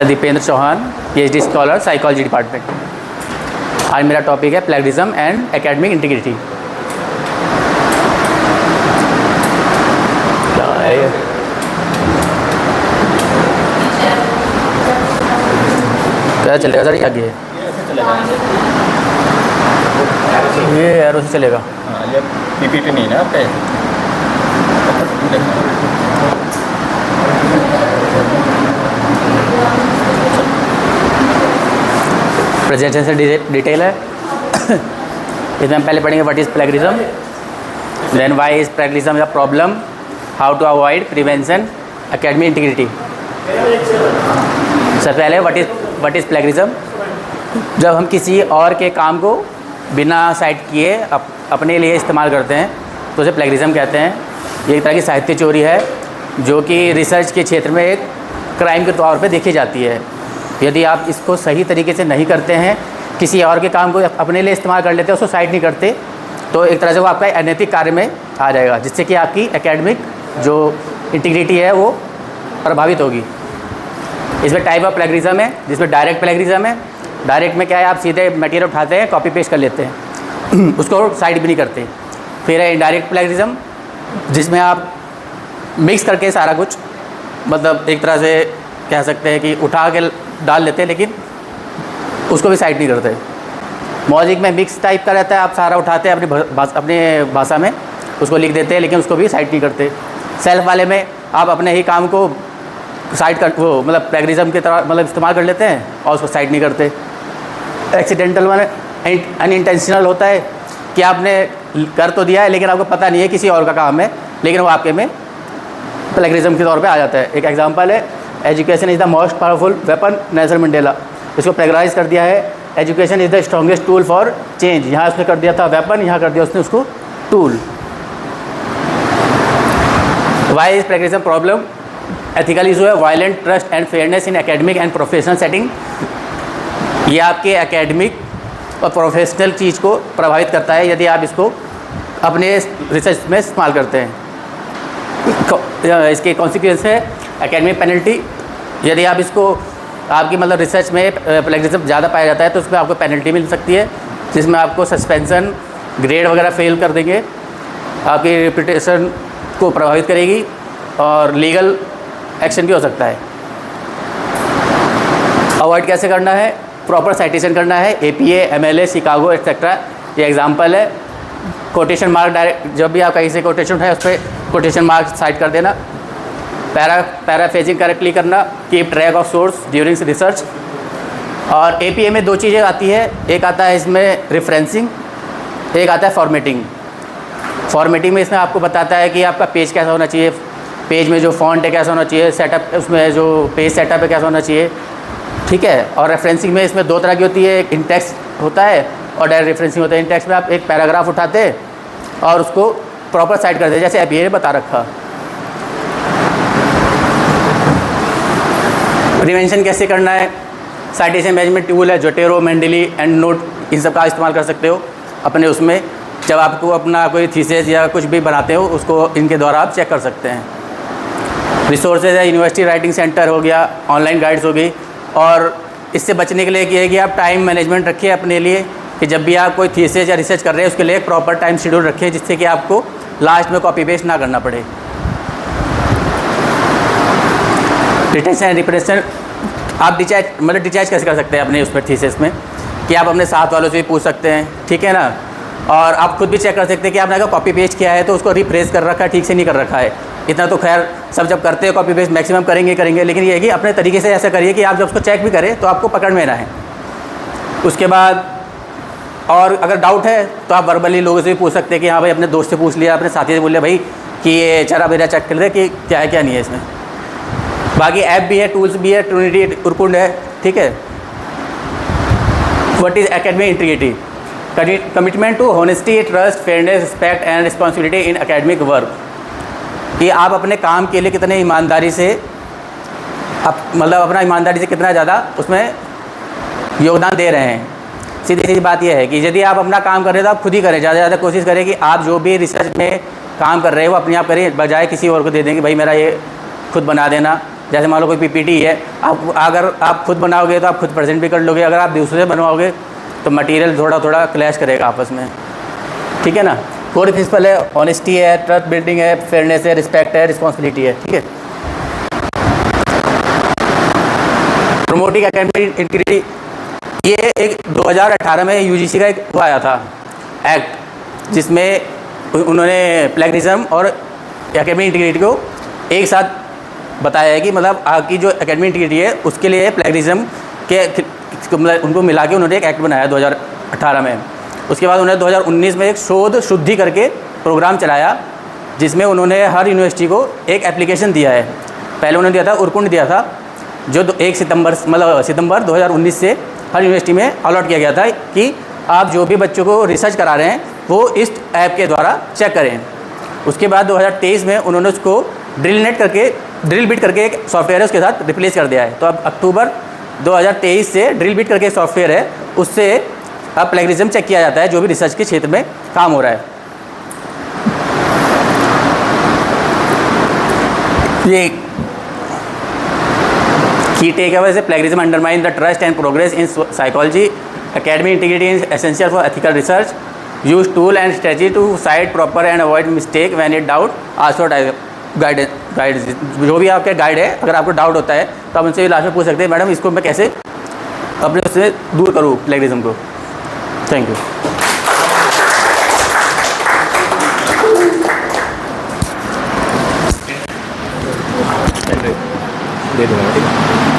Dipendra Chauhan, PhD scholar, psychology department. आज मेरा topic है प्लेगरिज्म एंड एकेडमिक इंटीग्रिटी। क्या चलेगा सर? आगे ये एरो से चलेगा। ये PPT नहीं ना आपका? प्रेजेंटेशन डिटेल है। इसमें हम पहले पढ़ेंगे what is plagiarism, then why is plagiarism a problem, how to avoid, prevention, academic integrity. सबसे पहले व्हाट इज़ प्लेगरिज्म। जब हम किसी और के काम को बिना साइट किए अपने लिए इस्तेमाल करते हैं तो उसे प्लेगरिज्म कहते हैं। ये एक तरह की साहित्य चोरी है जो कि रिसर्च के क्षेत्र में एक क्राइम के तौर पे देखी जाती है। यदि आप इसको सही तरीके से नहीं करते हैं, किसी और के काम को अपने लिए इस्तेमाल कर लेते हैं, उसको साइट नहीं करते, तो एक तरह से वो आपका अनैतिक कार्य में आ जाएगा, जिससे कि आपकी एकेडमिक जो इंटीग्रिटी है वो प्रभावित होगी। इसमें टाइप ऑफ प्लेगरिज्म है जिसमें डायरेक्ट प्लेगरिज्म है। डायरेक्ट में क्या है, आप सीधे मटेरियल उठाते हैं, कॉपी पेस्ट कर लेते हैं, उसको साइट भी नहीं करते। फिर है इनडायरेक्ट प्लेगरिज्म जिसमें आप मिक्स करके सारा कुछ, मतलब एक तरह से कह सकते हैं कि उठा के डाल लेते हैं लेकिन उसको भी साइट नहीं करते। मॉजिक में मिक्स टाइप का रहता है, आप सारा उठाते हैं अपने भाषा में, उसको लिख देते हैं लेकिन उसको भी साइट नहीं करते। सेल्फ वाले में आप अपने ही काम को साइट कर वो मतलब प्लेगरिज्म की तरह मतलब इस्तेमाल कर लेते हैं और उसको साइट नहीं करते। एक्सीडेंटल वाले अनइंटेंशनल होता है कि आपने कर तो दिया है लेकिन आपको पता नहीं है किसी और का काम है, लेकिन वो आपके में प्लेगरिज्म के तौर पे आ जाता है। एक एग्जांपल है, education is the most powerful weapon, Nelson Mandela. इसको प्लेगराइज कर दिया है, education is the strongest tool for change. यहाँ उसने कर दिया था वेपन, यहाँ कर दिया उसने उसको tool. Why is plagiarism problem? Ethical issue है, violent trust and fairness in academic and professional setting. ये आपके एकेडमिक और प्रोफेशनल चीज़ को प्रभावित करता है यदि आप इसको अपने रिसर्च में इस्तेमाल करते हैं। इसके कॉन्सिक्वेंस है एकेडमिक पेनल्टी। यदि आप इसको आपकी मतलब रिसर्च में प्लेगरिज्म ज़्यादा पाया जाता है तो उसमें आपको पेनल्टी मिल सकती है, जिसमें आपको सस्पेंशन, ग्रेड वगैरह फेल कर देंगे, आपकी रेपुटेशन को प्रभावित करेगी और लीगल एक्शन भी हो सकता है। अवॉइड कैसे करना है? प्रॉपर साइटेशन करना है, APA, MLA, शिकागो एक्सेट्रा। ये एग्जांपल है। कोटेशन मार्क डायरेक्ट, जब भी आप कहीं से कोटेशन उठाए उस पर कोटेशन मार्क साइट कर देना। पैराफ्रेजिंग करेक्टली करना, keep track of source during research. और APA में दो चीज़ें आती है, एक आता है इसमें रेफरेंसिंग, एक आता है फॉर्मेटिंग। फॉर्मेटिंग में इसमें आपको बताता है कि आपका पेज कैसा होना चाहिए, पेज में जो फॉन्ट है कैसा होना चाहिए, सेटअप उसमें जो पेज सेटअप है कैसा होना चाहिए, ठीक है। और रेफरेंसिंग में इसमें दो तरह की होती है, एक इन टेक्स्ट होता है और डायरेक्ट रेफरेंसिंग होता है। इन टेक्स्ट में आप एक पैराग्राफ उठाते हैं और उसको प्रॉपर साइट करते हैं, जैसे APA ने बता रखा। प्रिवेंशन कैसे करना है? साइटेशन मैनेजमेंट टूल है, जोटेरो, मेंडली एंड नोट, इन सब का इस्तेमाल कर सकते हो अपने उसमें। जब आपको अपना कोई थीसिस या कुछ भी बनाते हो उसको इनके द्वारा आप चेक कर सकते हैं। रिसोर्सेज है, यूनिवर्सिटी राइटिंग सेंटर हो गया, ऑनलाइन गाइड्स हो गई। और इससे बचने के लिए ये है कि आप टाइम मैनेजमेंट रखिए अपने लिए, कि जब भी आप कोई थीसिस या रिसर्च कर रहे हैं उसके लिए एक प्रॉपर टाइम शेड्यूल रखिए, जिससे कि आपको लास्ट में कॉपी पेस्ट ना करना पड़े। डिटेंशन एंड रिप्रेशन, आप डिचार्ज कैसे कर सकते हैं अपने उसमें थीसिस में, कि आप अपने साथ वालों से भी पूछ सकते हैं, ठीक है ना। और आप खुद भी चेक कर सकते हैं कि आपने अगर कॉपी पेस्ट किया है तो उसको रिफ्रेश कर रखा है, ठीक से नहीं कर रखा है। इतना तो खैर सब जब करते हैं कॉपी पेस्ट मैक्सिमम करेंगे, लेकिन ये है कि अपने तरीके से ऐसा करिए कि आप जब उसको चेक भी करें तो आपको पकड़ में ना है। उसके बाद और अगर डाउट है तो आप वर्बली लोगों से भी पूछ सकते हैं कि हाँ भाई, अपने दोस्त से पूछ लिया, अपने साथी से बोल लिया भाई कि ये चरा मेरा चेक कर दे कि क्या है क्या नहीं है इसमें। बाकी ऐप भी है, टूल्स भी है, ट्रिनिटी उर्कुंड है, ठीक है। What is academic integrity? Commitment to honesty, trust, fairness, respect and responsibility in academic work. कि आप अपने काम के लिए कितने ईमानदारी से आप मतलब अपना ईमानदारी से कितना ज़्यादा उसमें योगदान दे रहे हैं। सीधी सी बात यह है कि यदि आप अपना काम कर रहे हैं तो आप खुद ही करें, ज़्यादा से ज़्यादा कोशिश करें कि आप जो भी रिसर्च में काम कर रहे हो वो अपने आप करें, बजाय किसी और को दे दें कि भाई मेरा ये खुद बना देना, जैसे मान लो कोई पीपीटी है, आप अगर आप खुद बनाओगे तो आप खुद प्रेजेंट भी कर लोगे, अगर आप दूसरे से बनवाओगे तो मटेरियल थोड़ा थोड़ा क्लैश करेगा आपस में, ठीक है ना। कोर प्रिंसिपल है, ऑनेस्टी है, ट्रस्ट बिल्डिंग है, फेयरनेस है, रिस्पेक्ट है, रिस्पॉन्सिबिलिटी है, ठीक है। प्रमोटिंग एकेडमिक इंटीग्रिटी, ये एक 2018 में यूजीसी का एक वो आया था एक्ट, जिसमें उन्होंने प्लेगरिज्म और एकेडमिक इंटीग्रिटी को एक साथ बताया है कि मतलब आपकी जो एकेडमिक इंटीग्रिटी है उसके लिए प्लेगरिज्म के मतलब उनको मिला के उन्होंने एक एक्ट बनाया 2018 में। उसके बाद उन्होंने 2019 में एक शोध शुद्धि करके प्रोग्राम चलाया, जिसमें उन्होंने हर यूनिवर्सिटी को एक एप्लीकेशन दिया है। पहले उन्होंने दिया था उर्कुंड दिया था, जो 1 सितंबर 2019 से हर यूनिवर्सिटी में अलॉट किया गया था कि आप जो भी बच्चों को रिसर्च करा रहे हैं वो इस ऐप के द्वारा चेक करें। उसके बाद 2023 में उन्होंने उसको ड्रिल बिट करके एक सॉफ्टवेयर है उसके साथ रिप्लेस कर दिया है। तो अब अक्टूबर 2023 से ड्रिल बिट करके सॉफ्टवेयर है, उससे अब प्लेगरिज्म चेक किया जाता है जो भी रिसर्च के क्षेत्र में काम हो रहा है। ये की टेक अवे से plagiarism undermine the trust and progress in psychology, academic integrity is essential for ethical research, use tool and strategy to cite proper and avoid mistake when it doubt, also guide जो भी आपके guide है, अगर आपको doubt होता है तो आप उनसे लास्ट में पूछ सकते हैं, मैडम इसको मैं कैसे अपने उससे दूर करूँ प्लेगरिज्म को। Thank you. दे दूँगा, ठीक है।